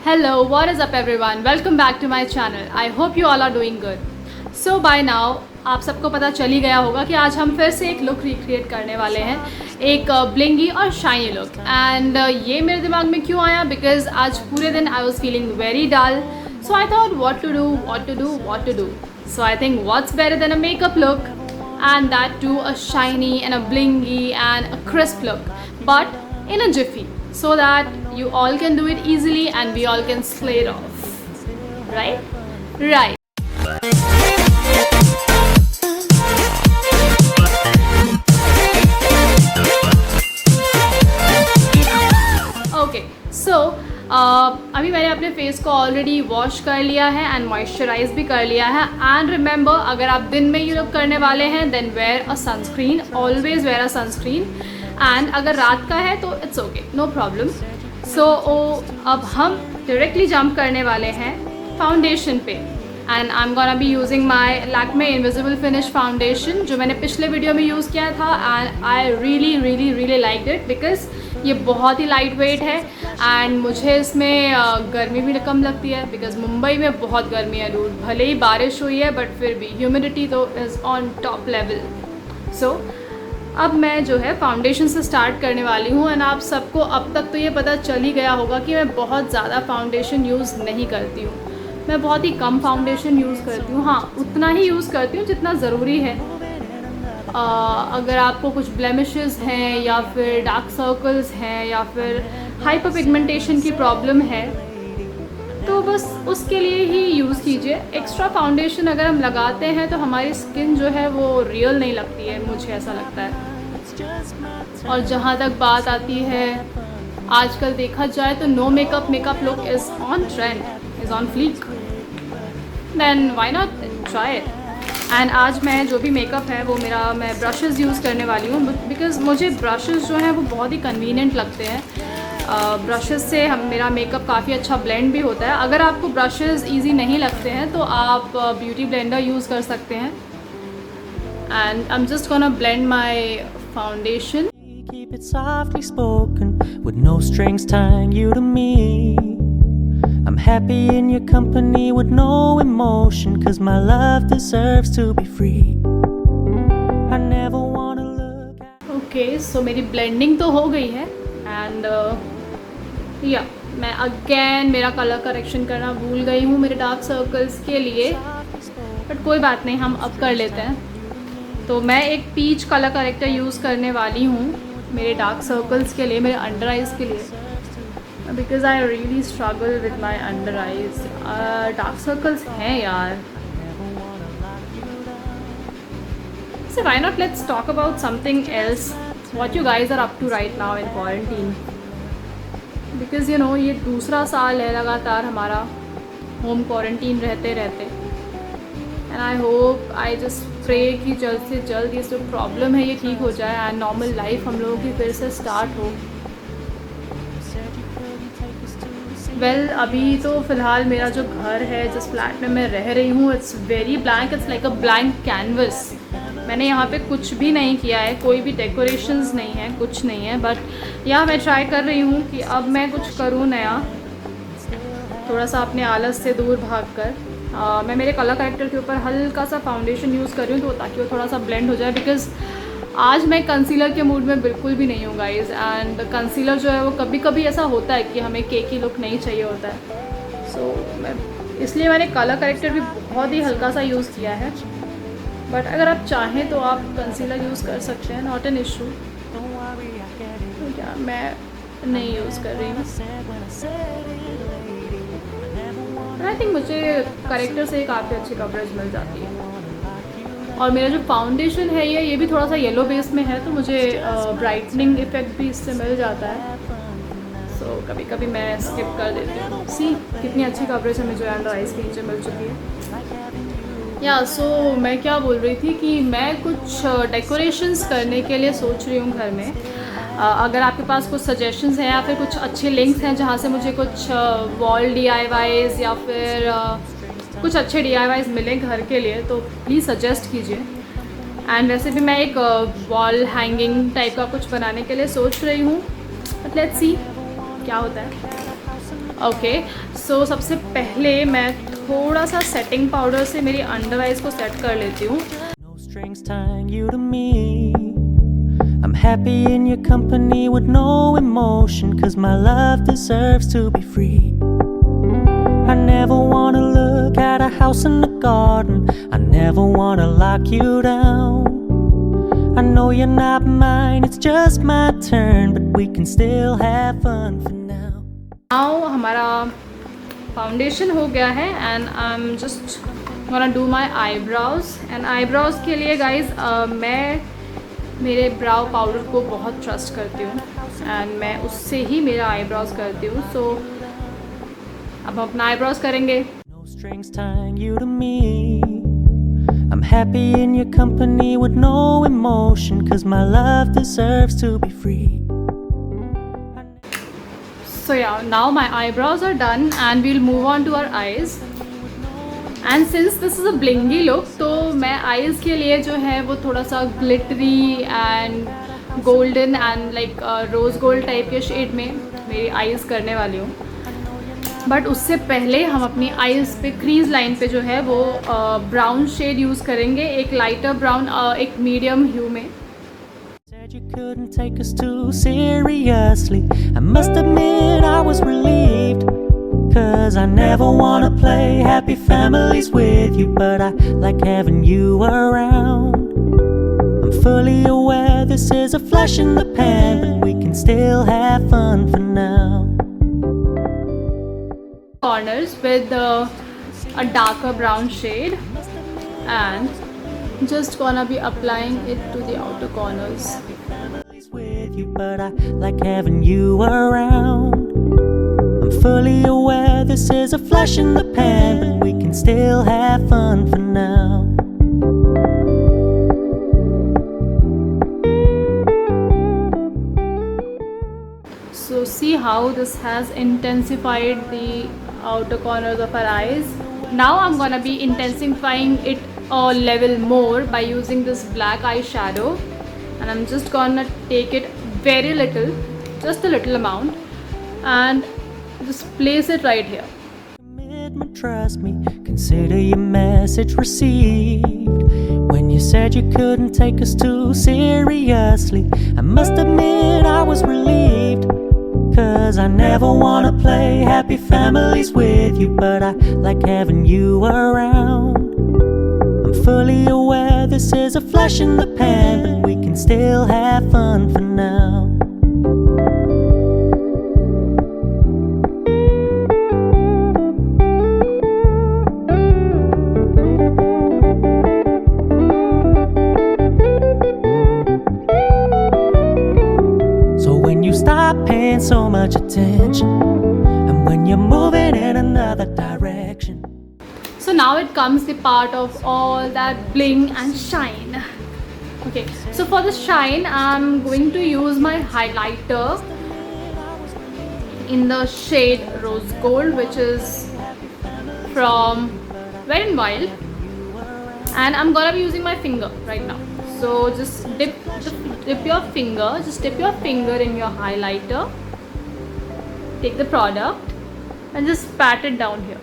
Hello, what is up everyone? Welcome back to my channel. I hope you all are doing good. So by now आप सबको पता चल ही गया होगा कि आज हम फिर से एक लुक रिक्रिएट करने वाले हैं, एक ब्लिंगी और शाइनी लुक। एंड ये मेरे दिमाग में क्यों आया, बिकॉज आज पूरे दिन I was feeling very dull, so I thought what to do. So I think what's better than a makeup look, and that too a shiny and a blingy and a crisp look, but in a jiffy, so that you all can do it easily and we all can slay it off, right. Okay, so अभी मैंने अपने face को already wash कर लिया है and moisturise भी कर लिया है। एंड रिमेंबर, अगर आप दिन में ये लुक करने वाले हैं then wear a sunscreen, always wear a sunscreen. And अगर रात का है तो it's okay, no problem. So अब हम डायरेक्टली जंप करने वाले हैं फाउंडेशन पे। And I am gonna be using my Lakme invisible finish foundation, जो मैंने पिछले वीडियो में यूज़ किया था। And I really like it because ये बहुत ही लाइट वेट है एंड मुझे इसमें गर्मी भी कम लगती है, बिकॉज मुंबई में बहुत गर्मी है डूड। भले ही बारिश हुई है बट फिर भी ह्यूमिडिटी तो इज़ ऑन टॉप लेवल। सो अब मैं जो है फाउंडेशन से स्टार्ट करने वाली हूँ। एंड आप सबको अब तक तो ये पता चल ही गया होगा कि मैं बहुत ज़्यादा फाउंडेशन यूज़ नहीं करती हूँ। मैं बहुत ही कम फाउंडेशन यूज़ करती हूँ, हाँ उतना ही यूज़ करती हूँ जितना ज़रूरी है। अगर आपको कुछ ब्लेमिशेस हैं या फिर डार्क सर्कल्स हैं या फिर हाइपर पिगमेंटेशन की प्रॉब्लम है तो बस उसके लिए ही यूज़ कीजिए। एक्स्ट्रा फाउंडेशन अगर हम लगाते हैं तो हमारी स्किन जो है वो रियल नहीं लगती है, मुझे ऐसा लगता है। और जहाँ तक बात आती है, आजकल देखा जाए तो no makeup look is on trend, is on fleek, then why not try it. And आज मैं जो भी मेकअप है वो मैं ब्रशेज़ यूज़ करने वाली हूँ, बिकॉज़ मुझे ब्रशेज़ जो हैं वो बहुत ही कन्वीनियंट लगते हैं। ब्रशेज़ से मेरा मेकअप काफ़ी अच्छा ब्लेंड भी होता है। अगर आपको ब्रशेज़ इजी नहीं लगते हैं तो आप ब्यूटी ब्लेंडर यूज़ कर सकते हैं। And I am just gonna blend my foundation. Keep it softly spoken with no strings tying you to me. I'm happy in your company with no emotion, 'cause my love deserves to be free. I never wanna look at... Okay, so मेरी blending तो हो गई है and मैं again मेरा colour correction करना भूल गई हूँ मेरे डार्क सर्कल्स के लिए, बट कोई बात नहीं, हम अब कर लेते हैं। तो मैं एक पीच कलर करेक्टर यूज़ करने वाली हूँ मेरे डार्क सर्कल्स के लिए, मेरे अंडर आइज़ के लिए, because I really struggle with my under eyes. Dark circles हैं यार। So why not let's talk about something else, what you guys are up to right now in quarantine, because you know ये दूसरा साल है लगातार हमारा home quarantine रहते and I hope, I just pray कि जल्द से जल्द ये जो प्रॉब्लम है ये ठीक हो जाए एंड नॉर्मल लाइफ हम लोगों की फिर से स्टार्ट हो। वेल अभी तो फ़िलहाल मेरा जो घर है, जिस फ्लैट में मैं रह रही हूँ, it's very blank, it's like a blank canvas. मैंने यहाँ पे कुछ भी नहीं किया है, कोई भी डेकोरेशंस नहीं है, कुछ नहीं है। बट यहाँ मैं ट्राई कर रही हूँ कि अब मैं कुछ करूँ नया, थोड़ा सा अपने आलस से दूर भागकर। मैं मेरे कलर करेक्टर के ऊपर हल्का सा फाउंडेशन यूज़ कर रही हूँ तो ताकि वो थोड़ा सा ब्लेंड हो जाए, बिकॉज़ आज मैं कंसीलर के मूड में बिल्कुल भी नहीं हूँ गाइज़। एंड कंसीलर जो है वो कभी कभी ऐसा होता है कि हमें केकी लुक नहीं चाहिए होता है। सो इसलिए मैंने कलर करेक्टर भी बहुत ही हल्का सा यूज़ किया है। बट अगर आप चाहें तो आप कंसीलर यूज़ कर सकते हैं, नॉट एन इशू। तो क्या मैं नहीं यूज़ कर रही हूँ। आई थिंक मुझे करेक्टर से काफ़ी अच्छी कवरेज मिल जाती है। और मेरा जो फाउंडेशन है ये भी थोड़ा सा येलो बेस में है, तो मुझे ब्राइटनिंग इफ़ेक्ट भी इससे मिल जाता है। सो कभी कभी मैं स्किप कर देती हूँ। सी कितनी अच्छी कवरेज हमें जो अंडर आइज़ के नीचे मिल चुकी है। सो मैं क्या बोल रही थी कि मैं कुछ डेकोरेशंस करने के लिए सोच रही हूँ घर में। अगर आपके पास कुछ सजेशंस हैं या फिर कुछ अच्छे लिंक्स हैं जहाँ से मुझे कुछ वॉल DIYs या फिर कुछ अच्छे DIYs मिले घर के लिए, तो प्लीज़ सजेस्ट कीजिए। एंड वैसे भी मैं एक वॉल हैंगिंग टाइप का कुछ बनाने के लिए सोच रही हूँ, बट लेट्स सी क्या होता है। ओके, सो सबसे पहले मैं थोड़ा सा सेटिंग पाउडर से मेरी अंडर आइज को सेट कर लेती हूँ. No strings tying you to me. I'm happy in your company with no emotion, 'cause my love deserves to be free. I never wanna look at a house in the garden. I never wanna lock you down. I know you're not mine, it's just my turn, but we can still have fun for now. Now हमारा foundation हो गया है and I am just gonna do my eyebrows. And eyebrows के लिए guys मैं मेरे ब्राउ powder को बहुत ट्रस्ट करती हूँ एंड मैं उससे ही मेरा आईब्राउज करती हूँ. सो अब हम अपना आईब्राउज करेंगे. No strings tying you to me. I'm happy in your company with no emotion, 'cause my love deserves to be free. So yeah, now my eyebrows are done and we'll move on to our eyes. And since this is a blingy look, तो मैं eyes के लिए जो है वो थोड़ा सा glittery and golden and like rose gold type के shade में मेरी eyes करने वाली हूँ. बट उससे पहले हम अपनी आइज़ पे क्रीज लाइन पे जो है वो ब्राउन शेड यूज़ करेंगे. एक लाइटर ब्राउन, एक मीडियम ह्यू में. Said you couldn't take us too seriously. I must admit I was relieved, 'cause I never wanna play happy families with you, but I like having you around. I'm fully aware this is a flash in the pan, but we can still have fun for now. Corners with a darker brown shade and just gonna be applying it to the outer corners. With you, but I like having you around. I'm fully aware this is a flash in the pan, but we can still have fun for now. So see how this has intensified the outer corners of our eyes. Now I'm gonna be intensifying it a level more by using this black eyeshadow, and I'm just gonna take it very little, just a little amount, and just place it right here. Commitment, trust me, consider your message received. When you said you couldn't take us too seriously, I must admit I was relieved, 'cause I never wanna play happy families with you, but I like having you around. I'm fully aware this is a flash in the pan, but we can still have fun for now. Stop paying so much attention, and when you're moving in another direction. So now it comes the part of all that bling and shine. Okay, so for the shine I'm going to use my highlighter in the shade rose gold, which is from Wet n Wild, and I'm gonna be using my finger right now. So just dip your finger in your highlighter, take the product and just pat it down here.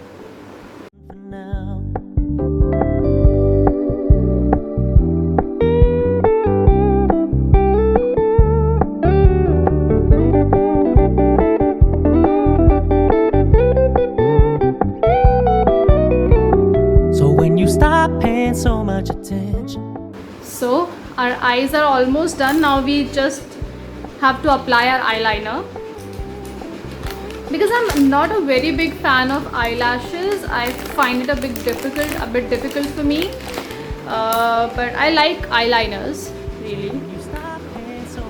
So when you stop paying so much attention. So our eyes are almost done. Now we just have to apply our eyeliner. Because I'm not a very big fan of eyelashes, I find it a bit difficult for me. But I like eyeliners really.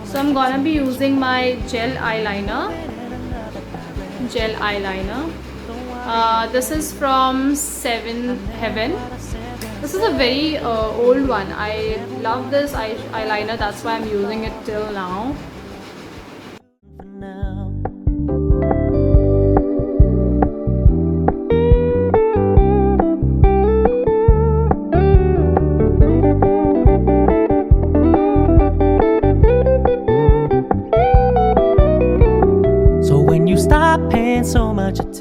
So I'm gonna be using my gel eyeliner. This is from Seven Heaven. This is a very old one. I love this eyeliner, that's why I'm using it till now. So when you stop paying so much attention.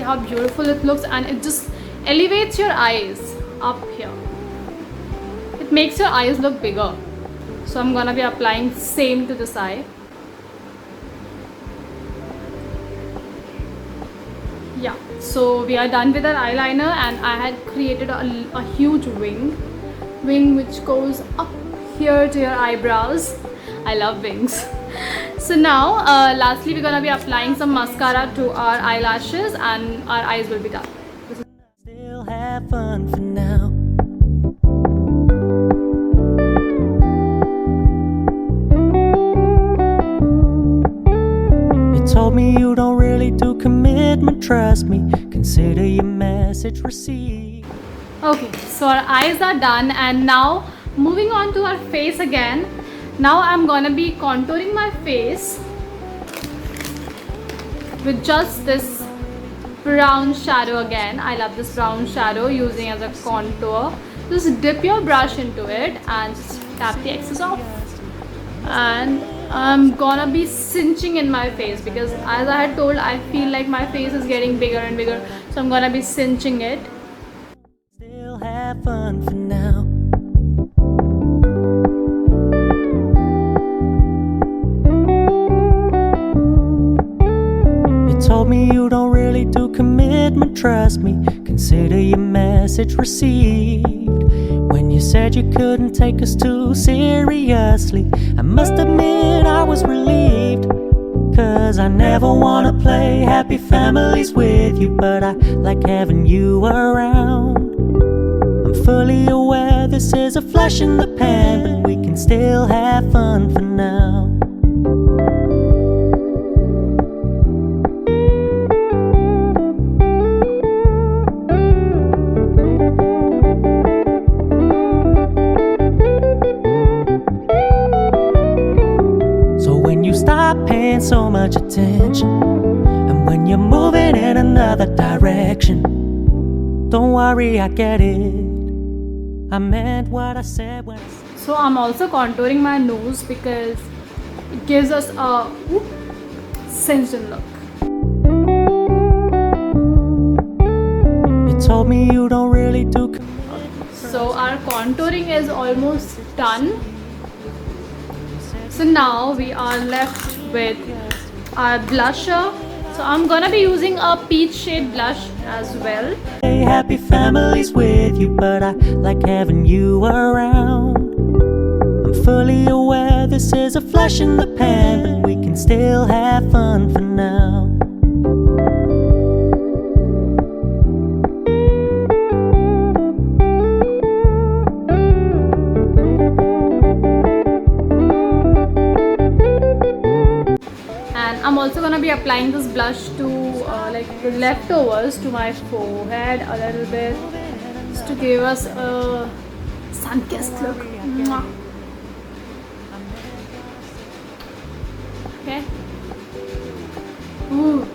See how beautiful it looks, and it just elevates your eyes up here. It makes your eyes look bigger. So I'm gonna be applying same to this eye. Yeah, so we are done with our eyeliner, and I had created a huge wing which goes up here to your eyebrows. I love wings. So now lastly we're gonna be applying some mascara to our eyelashes, and our eyes will be done. Still have fun for now. You told me you don't really do commitment, trust me. Consider your message received. Okay, so our eyes are done, and now moving on to our face again. Now I'm gonna be contouring my face with just this brown shadow again. I love this brown shadow, using as a contour. Just dip your brush into it and just tap the excess off. And I'm gonna be cinching in my face, because as I had told, I feel like my face is getting bigger and bigger. So I'm gonna be cinching it. Still have fun for now. Told me you don't really do commitment, trust me. Consider your message received. When you said you couldn't take us too seriously, I must admit I was relieved. Cause I never wanna play happy families with you, but I like having you around. I'm fully aware this is a flash in the pan, but we can still have fun for now. Paying so much attention, and when you're moving in another direction, don't worry, I get it. I meant what I said when I said. So I'm also contouring my nose, because it gives us a cinched in look. You told me you don't really do. So our contouring is almost done. So now we are left with our blusher. So I'm gonna be using a peach shade blush as well. Happy families with you, but I like having you around. I'm fully aware this is a flash in the pan, but we can still have fun for now. I'm also gonna be applying this blush to like the leftovers to my forehead a little bit, just to give us a sun-kissed look. Mwah. Okay. Ooh.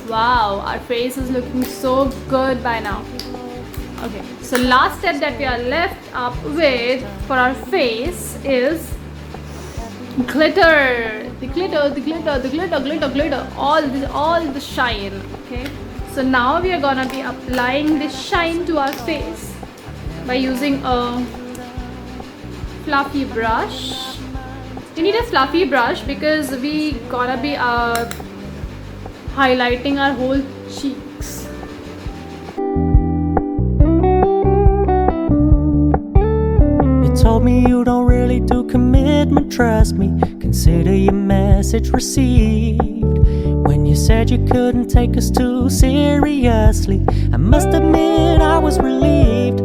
Wow, our face is looking so good by now. Okay, so last step that we are left up with for our face is glitter. The glitter, all the shine. Okay, so now we are gonna be applying this shine to our face by using a fluffy brush. We need a fluffy brush because we gonna be highlighting our whole cheeks. Told me you don't really do commitment, trust me. Consider your message received. When you said you couldn't take us too seriously, I must admit I was relieved.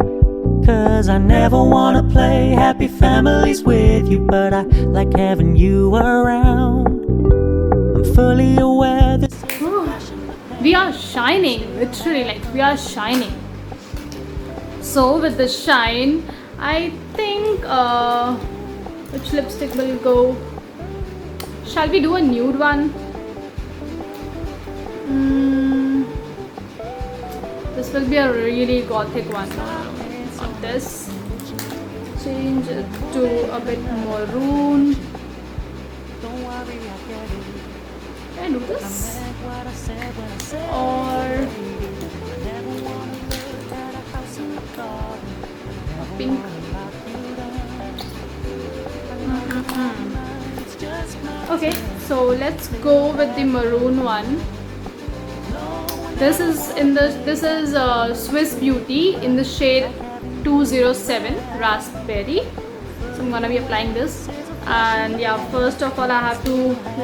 Cause I never wanna play happy families with you, but I like having you around. I'm fully aware that we are shining, literally, like we are shining. So with the shine, I think which lipstick will go? Shall we do a nude one? This will be a really gothic one. Not this. Change it to a bit maroon. Can I do this? Or pink. Okay, so let's go with the maroon one. This is Swiss Beauty in the shade 207 Raspberry. So I'm gonna be applying this, and yeah, first of all I have to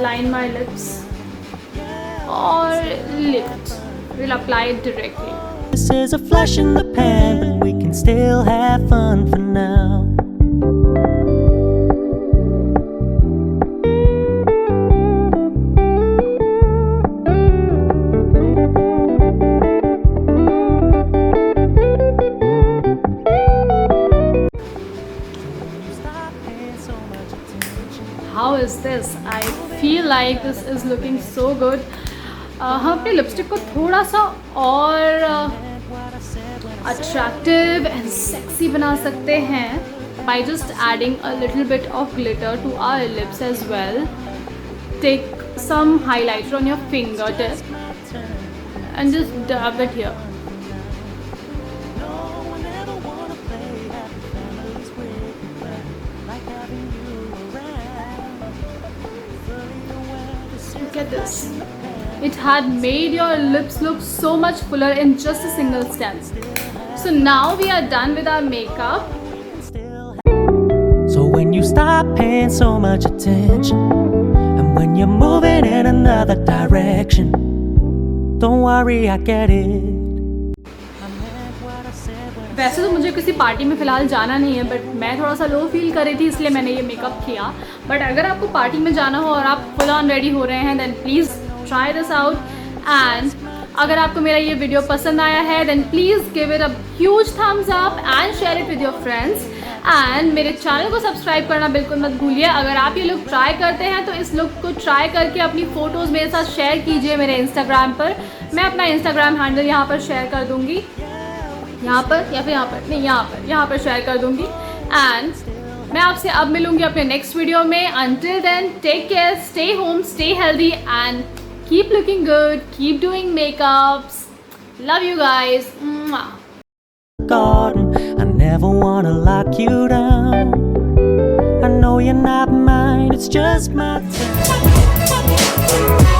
line my lips or lips. We'll apply it directly. This is a flash in the pan, but we can still have fun for now. How is this? I feel like this is looking so good. हम अपने lipstick को थोड़ा सा और attractive and sexy बना सकते हैं by just adding a little bit of glitter to our lips as well. Take some highlighter on your fingertip and just dab it here. Look at this. It had made your lips look so much fuller in just a single step. So now we are done with our makeup. So when you stop paying so much attention, and when you're moving in another direction, don't worry, I get it. वैसे तो मुझे किसी party में फ़िलहाल जाना नहीं है, but मैं थोड़ा सा लो फील कर रही थी, इसलिए मैंने ये मेकअप किया. बट अगर आपको पार्टी में जाना हो और आप फुल ऑन रेडी हो रहे हैं, then please try this out. And अगर आपको मेरा ये वीडियो पसंद आया है, then please give it a huge thumbs up and share it with your friends. And मेरे चैनल को सब्सक्राइब करना बिल्कुल मत भूलिए. अगर आप ये लुक ट्राई करते हैं तो इस लुक को ट्राई करके अपनी फ़ोटोज़ मेरे साथ शेयर कीजिए मेरे इंस्टाग्राम पर. मैं अपना इंस्टाग्राम हैंडल यहाँ पर शेयर कर दूँगी, यहाँ पर या फिर यहाँ पर नहीं, यहाँ पर शेयर कर दूँगी. एंड मैं आपसे अब मिलूँगी अपने नेक्स्ट वीडियो में. Until then take care, stay home, stay healthy and keep looking good, keep doing makeups. Love you guys. Garden, I never wanna lock you down. I know you're not mine, it's just my time.